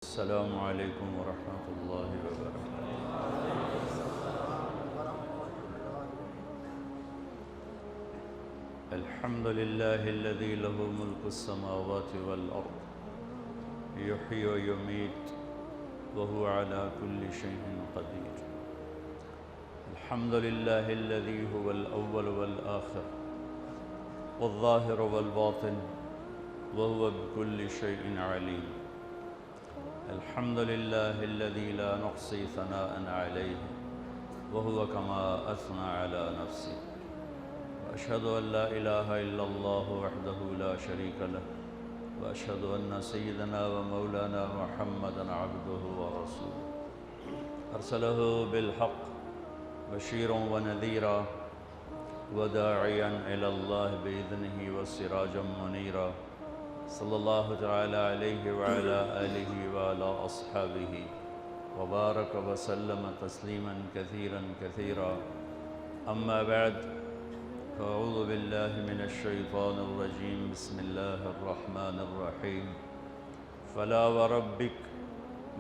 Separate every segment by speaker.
Speaker 1: السلام علیکم ورحمۃ اللہ وبرکاتہ۔ الحمد للہ الذی لہ ملک السماوات والارض یحیی ویمیت وہو علی کل شیء قدیر۔ الحمد للہ الذی هو الاول والآخر والظاہر والباطن وهو بكل شيء عليم۔ الحمد لله الذي لا نحصي ثناء عليه وهو كما أثنى على نفسه، وأشهد أن لا إله إلا الله وحده لا شريك له، وأشهد أن سيدنا ومولانا محمدا عبده ورسوله أرسله بالحق بشيرا ونذيرا وداعيا إلى الله بإذنه وسراجا منيرا، صلی اللہ تعالی علیہ وعلى آلہ وعلى اصحابہ وبارک وسلم تسلیما کثیرا کثیرا، اما بعد فاعوذ باللہ من الشیطان الرجیم، بسم اللہ الرحمن الرحیم۔ فلا وربک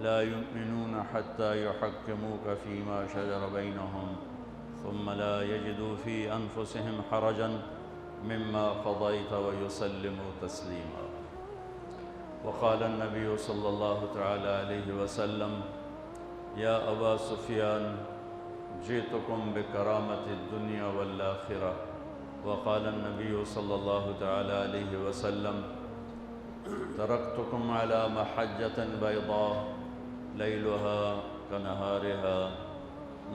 Speaker 1: لا یؤمنون حتی یحکموک فیما شجر بینہم ثم لا یجدوا فی انفسہم حرجا مما قضیت ویسلموا تسلیما۔ وقال النبی صلی اللہ تعالی علیہ وسلم، یا ابا سفیان جئتکم بکرامت الدنیا والآخرہ۔ وقال النبی صلی اللہ تعالی علیہ وسلم، ترکتکم علی محجۃ بیضاء لیلها کنہارها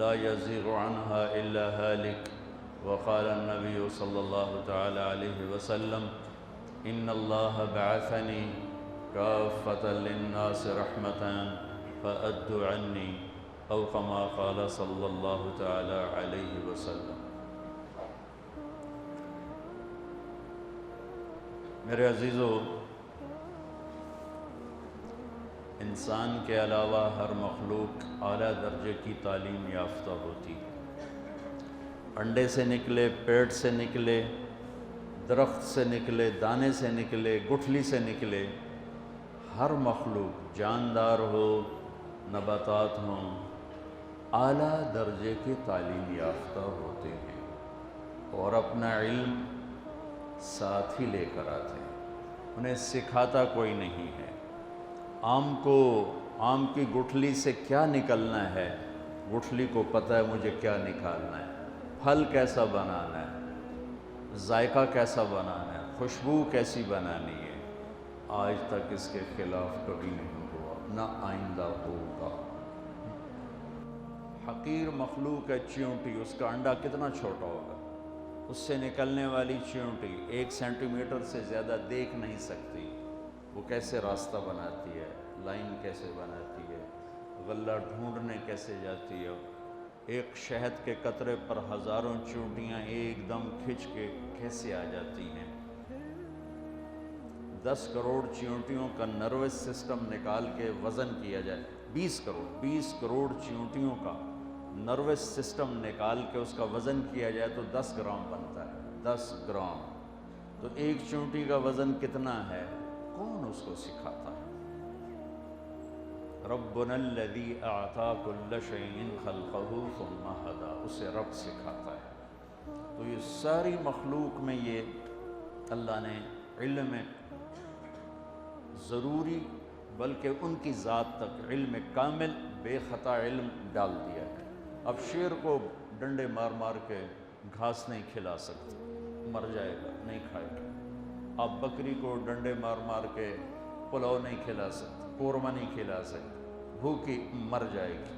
Speaker 1: لا یزیغ عنها الا ہالک۔ وقال النبی صلی اللہ تعالی علیہ وسلم، ان اللہ بعثنی کافۃ للناس رحمۃ فأدوا عنی، او کما قال صلی اللہ تعالی علیہ وسلم۔ میرے عزیزو، انسان کے علاوہ ہر مخلوق اعلیٰ درجے کی تعلیم یافتہ ہوتی ہے۔ انڈے سے نکلے، پیٹ سے نکلے، درخت سے نکلے، دانے سے نکلے، گٹھلی سے نکلے، ہر مخلوق جاندار ہو، نباتات ہوں، اعلیٰ درجے کے تعلیم یافتہ ہوتے ہیں اور اپنا علم ساتھ ہی لے کر آتے ہیں، انہیں سکھاتا کوئی نہیں ہے۔ آم کی گٹھلی سے کیا نکلنا ہے، گٹھلی کو پتہ ہے مجھے کیا نکالنا ہے، پھل کیسا بنانا ہے، ذائقہ کیسا بنانا ہے، خوشبو کیسی بنانی ہے، آج تک اس کے خلاف کبھی نہیں ہوا، نہ آئندہ ہوگا۔ حقیر مخلوق ہے چیونٹی، اس کا انڈا کتنا چھوٹا ہوگا، اس سے نکلنے والی چیونٹی 1 سینٹی میٹر سے زیادہ دیکھ نہیں سکتی، وہ کیسے راستہ بناتی ہے، لائن کیسے بناتی ہے، غلہ ڈھونڈنے کیسے جاتی ہے، ایک شہد کے قطرے پر ہزاروں چیونٹیاں ایک دم کھنچ کے کیسے آ جاتی ہیں۔ 10 کروڑ چیونٹیوں کا نروس سسٹم نکال کے وزن کیا جائے، 20 کروڑ چیونٹیوں کا نروس سسٹم نکال کے اس کا وزن کیا جائے تو 10 گرام بنتا ہے، 10 گرام۔ تو ایک چیونٹی کا وزن کتنا ہے، کون اس کو سکھاتا ہے؟ ربنا الذی اعطی کل شیء خلقہ ثم ھدی، اسے رب سکھاتا ہے۔ تو یہ ساری مخلوق میں یہ اللہ نے علم ضروری بلکہ ان کی ذات تک علم کامل بے خطا علم ڈال دیا ہے۔ اب شیر کو ڈنڈے مار مار کے گھاس نہیں کھلا سکتے، مر جائے گا، نہیں کھائے گا۔ آپ بکری کو ڈنڈے مار مار کے پلاؤ نہیں کھلا سکتے، قورمہ نہیں کھلا سکتے، بھوکی مر جائے گی،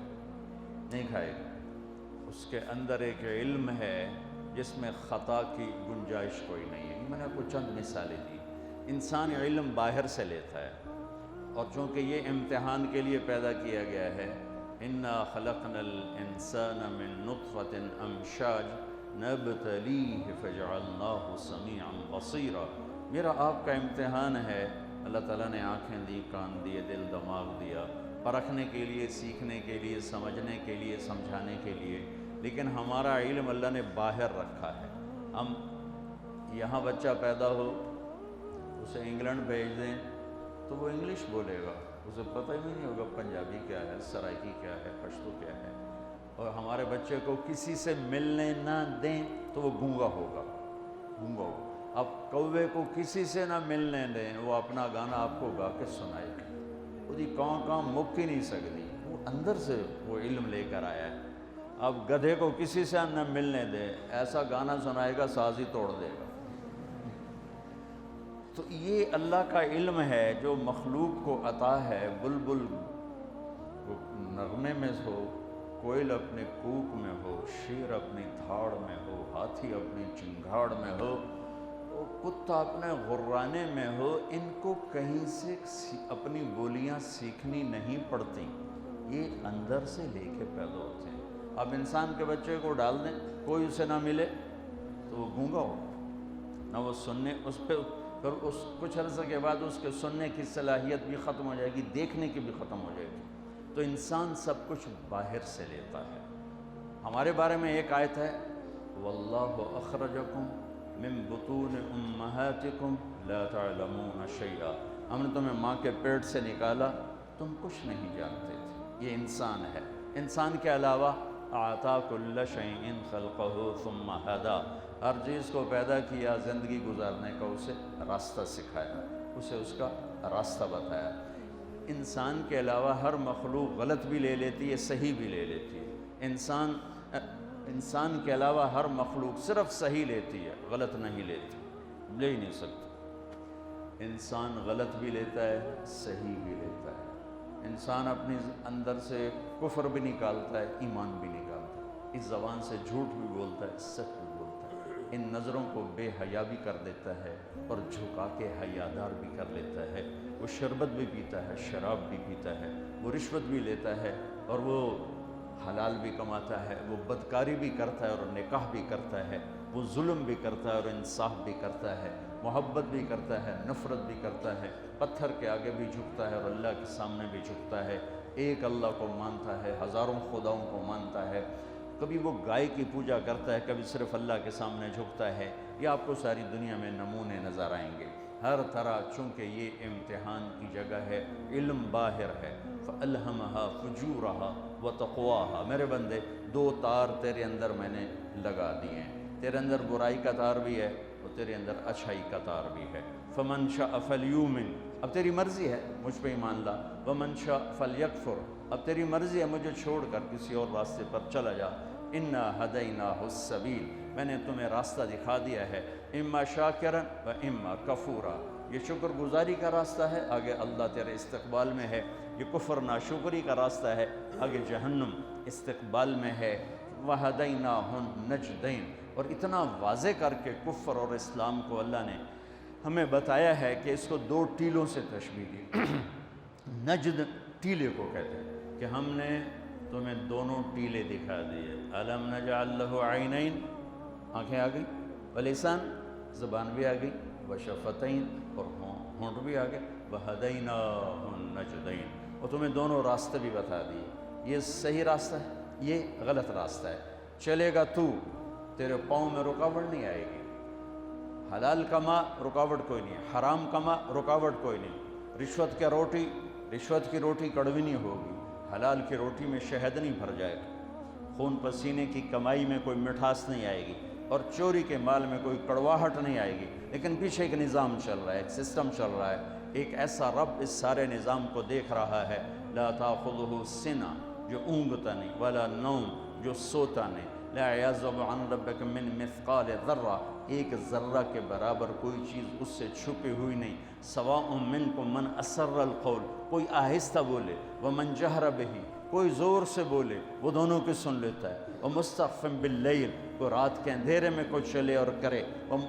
Speaker 1: نہیں کھائے گا۔ اس کے اندر ایک علم ہے جس میں خطا کی گنجائش کوئی نہیں ہے۔ میں نے آپ کو چند مثالیں دی۔ انسان علم باہر سے لیتا ہے، اور چونکہ یہ امتحان کے لیے پیدا کیا گیا ہے، اِنَّا خَلَقْنَا الْإِنسَانَ مِن نُطْفَةٍ أَمْشَاجٍ نَبْتَلِيهِ فَجَعَلْنَاهُ سَمِيعًا بَصِيرًا۔ میرا آپ کا امتحان ہے، اللہ تعالیٰ نے آنکھیں دی، کان دیے، دل دماغ دیا، پرکھنے کے لیے، سیکھنے کے لیے، سمجھنے کے لیے، سمجھانے کے لیے، لیکن ہمارا علم اللہ نے باہر رکھا ہے۔ ہم یہاں بچہ پیدا ہو، اسے انگلینڈ بھیج دیں تو وہ انگلش بولے گا، اسے پتہ ہی نہیں ہوگا پنجابی کیا ہے، سرائکی کیا ہے، پشتو کیا ہے۔ اور ہمارے بچے کو کسی سے ملنے نہ دیں تو وہ گونگا ہوگا، گونگا ہوگا۔ اب کوے کو کسی سے نہ ملنے دیں، وہ اپنا گانا آپ کو گا کے سنائے گا، وہ کہاں مک ہی نہیں سکتی، وہ اندر سے وہ علم لے کر آیا ہے۔ اب گدھے کو کسی سے نہ ملنے دیں، ایسا گانا سنائے گا ساز ہی توڑ دے گا۔ تو یہ اللہ کا علم ہے جو مخلوق کو عطا ہے۔ بلبل نغمے میں ہو، کوئل اپنے کوک میں ہو، شیر اپنی دھاڑ میں ہو، ہاتھی اپنی چنگھاڑ میں ہو، کتا اپنے غرانے میں ہو، ان کو کہیں سے اپنی بولیاں سیکھنی نہیں پڑتی، یہ اندر سے لے کے پیدا ہوتے ہیں۔ اب انسان کے بچے کو ڈال دیں، کوئی اسے نہ ملے تو وہ گونگا ہو، نہ وہ سننے، اس پہ پھر اس کچھ عرصے کے بعد اس کے سننے کی صلاحیت بھی ختم ہو جائے گی، دیکھنے کی بھی ختم ہو جائے گی۔ تو انسان سب کچھ باہر سے لیتا ہے۔ ہمارے بارے میں ایک آیت ہے، واللہ اخرجکم من بطون امہاتکم لا تعلمون شیئا، ہم نے تمہیں ماں کے پیٹ سے نکالا، تم کچھ نہیں جانتے تھے۔ یہ انسان ہے۔ انسان کے علاوہ اعطا کل شیء خلقہ ثم ہدی، ہر چیز کو پیدا کیا، زندگی گزارنے کا اسے راستہ سکھایا، اسے اس کا راستہ بتایا۔ انسان کے علاوہ ہر مخلوق غلط بھی لے لیتی ہے، صحیح بھی لے لیتی ہے۔ انسان کے علاوہ ہر مخلوق صرف صحیح لیتی ہے، غلط نہیں لیتی، لے ہی نہیں سکتی۔ انسان غلط بھی لیتا ہے، صحیح بھی لیتا ہے۔ انسان اپنی اندر سے کفر بھی نکالتا ہے، ایمان بھی نکالتا ہے، اس زبان سے جھوٹ بھی بولتا ہے، سچ بھی بولتا ہے، ان نظروں کو بے حیا بھی کر دیتا ہے اور جھکا کے حیادار بھی کر لیتا ہے۔ وہ شربت بھی پیتا ہے، شراب بھی پیتا ہے، وہ رشوت بھی لیتا ہے اور وہ حلال بھی کماتا ہے، وہ بدکاری بھی کرتا ہے اور نکاح بھی کرتا ہے، وہ ظلم بھی کرتا ہے اور انصاف بھی کرتا ہے، محبت بھی کرتا ہے، نفرت بھی کرتا ہے، پتھر کے آگے بھی جھکتا ہے اور اللہ کے سامنے بھی جھکتا ہے، ایک اللہ کو مانتا ہے، ہزاروں خداؤں کو مانتا ہے، کبھی وہ گائے کی پوجا کرتا ہے، کبھی صرف اللہ کے سامنے جھکتا ہے۔ یہ آپ کو ساری دنیا میں نمونے نظر آئیں گے ہر طرح، چونکہ یہ امتحان کی جگہ ہے، علم باہر ہے۔ فَأَلْهَمَهَا فُجُورَهَا وَتَقْوَاهَا، میرے بندے دو تار تیرے اندر میں نے لگا دیے ہیں، تیرے اندر برائی کا تار بھی ہے اور تیرے اندر اچھائی کا تار بھی ہے۔ فَمَنْ شَاءَ فَلْيُؤْمِنْ، اب تیری مرضی ہے، مجھ پہ ایمان لا۔ وَمَنْ شَاءَ فَلْيَكْفُرْ، اب تیری مرضی ہے، مجھے چھوڑ کر کسی اور راستے پر چلا جا۔ اِنَّا هَدَيْنَاهُ السَّبِيلَ، میں نے تمہیں راستہ دکھا دیا ہے، اما شاکرا و اما کفورا، یہ شکر گزاری کا راستہ ہے، آگے اللہ تیرے استقبال میں ہے، یہ کفر ناشکری کا راستہ ہے، آگے جہنم استقبال میں ہے۔ وَهَدَيْنَاهُ النَّجْدَيْنِ، اور اتنا واضح کر کے کفر اور اسلام کو اللہ نے ہمیں بتایا ہے کہ اس کو دو ٹیلوں سے تشبیہ دی۔ نجد ٹیلے کو کہتے ہیں کہ ہم نے تمہیں دونوں ٹیلے دکھا دیے۔ أَلَمْ نَجْعَلْ لَهُ عَيْنَيْنِ، آنکھیں آ گئی، وَلِسَان، زبان بھی آ گئی، وَشَفَتَيْن، اور ہونٹ بھی آ گئے، وَهَدَيْنَاهُ النَّجْدَيْنِ، اور تمہیں دونوں راستے بھی بتا دیے۔ یہ صحیح راستہ ہے، یہ غلط راستہ ہے، چلے گا تو، تیرے پاؤں میں رکاوٹ نہیں آئے گی۔ حلال کما، رکاوٹ کوئی نہیں، حرام کما، رکاوٹ کوئی نہیں۔ رشوت کی روٹی کڑوی نہیں ہوگی، حلال کی روٹی میں شہد نہیں بھر جائے گا، خون پسینے کی کمائی میں کوئی مٹھاس نہیں آئے گی، اور چوری کے مال میں کوئی کڑواہٹ نہیں آئے گی۔ لیکن پیچھے ایک نظام چل رہا ہے، ایک سسٹم چل رہا ہے، ایک ایسا رب اس سارے نظام کو دیکھ رہا ہے۔ لا تاخذہ سنہ، جو اونگتا نہیں، ولا نوم، جو سوتا نہیں، لا یعزب عن ربک من مثقال ذرہ، ایک ذرہ کے برابر کوئی چیز اس سے چھپی ہوئی نہیں۔ سواء منکم من اسر القول، کوئی آہستہ بولے، ومن جہر بہ، کوئی زور سے بولے، وہ دونوں کی سن لیتا ہے۔ ومستخف باللیل، کوئی رات کے اندھیرے میں کوئی چلے اور کرے،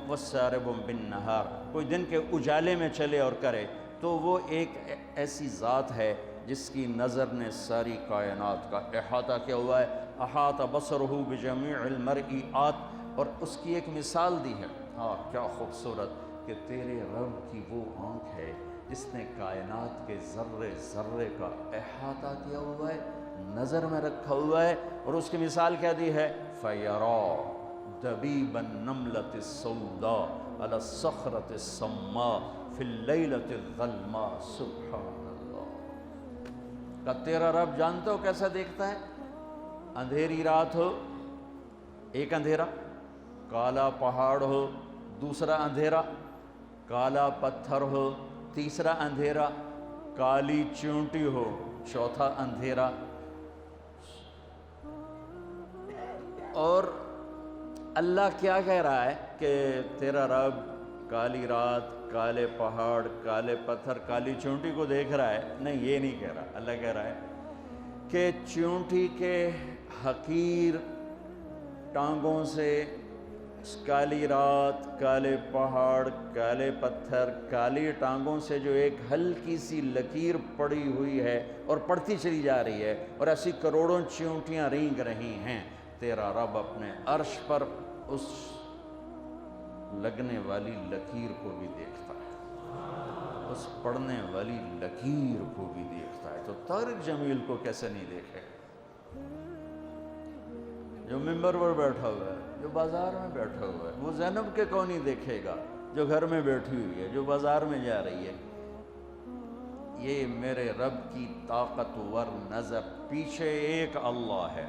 Speaker 1: وسارب بالنہار، کوئی دن کے اجالے میں چلے اور کرے۔ تو وہ ایک ایسی ذات ہے جس کی نظر نے ساری کائنات کا احاطہ کیا ہوا ہے۔ احاط بصرہ بجمیع المرئیات، اور اس کی ایک مثال دی ہے۔ ہاں کیا خوبصورت کہ تیرے رب کی وہ آنکھ ہے جس نے کائنات کے ذرے ذرے کا احاطہ کیا ہوا ہے، نظر میں رکھا ہوا ہے، اور اس کی مثال کیا دی ہے؟ فَيَرَى دَبِيبَ النَّمْلَةِ السَّوْدَاء عَلَى الصَّخْرَةِ الصَّمَّاءِ فِي اللَّيْلَةِ الظَّلْمَاءِ، سبحان اللہ۔ کہ تیرا رب جانتے ہو کیسا دیکھتا ہے؟ اندھیری رات ہو ایک اندھیرا، کالا پہاڑ ہو دوسرا اندھیرا، کالا پتھر ہو تیسرا اندھیرا، کالی چونٹی ہو چوتھا اندھیرا. اور اللہ کیا کہہ رہا ہے کہ تیرا رب کالی رات، کالے پہاڑ، کالے پتھر، کالی چونٹی کو دیکھ رہا ہے؟ نہیں، یہ نہیں کہہ رہا. اللہ کہہ رہا ہے کہ چونٹی کے حقیر ٹانگوں سے کالی رات، کالے پہاڑ، کالے پتھر، کالی ٹانگوں سے جو ایک ہلکی سی لکیر پڑی ہوئی ہے اور پڑتی چلی جا رہی ہے، اور ایسی کروڑوں چونٹیاں رینگ رہی ہیں، تیرا رب اپنے عرش پر اس لگنے والی لکیر کو بھی دیکھتا ہے، اس پڑنے والی لکیر کو بھی دیکھتا ہے. تو طارق جمیل کو کیسے نہیں دیکھے؟ جو ممبر پر بیٹھا ہوا ہے، جو بازار میں بیٹھا ہوا ہے، وہ زینب کے کون نہیں دیکھے گا جو گھر میں بیٹھی ہوئی ہے، جو بازار میں جا رہی ہے؟ یہ میرے رب کی طاقتور نظر، پیچھے ایک اللہ ہے.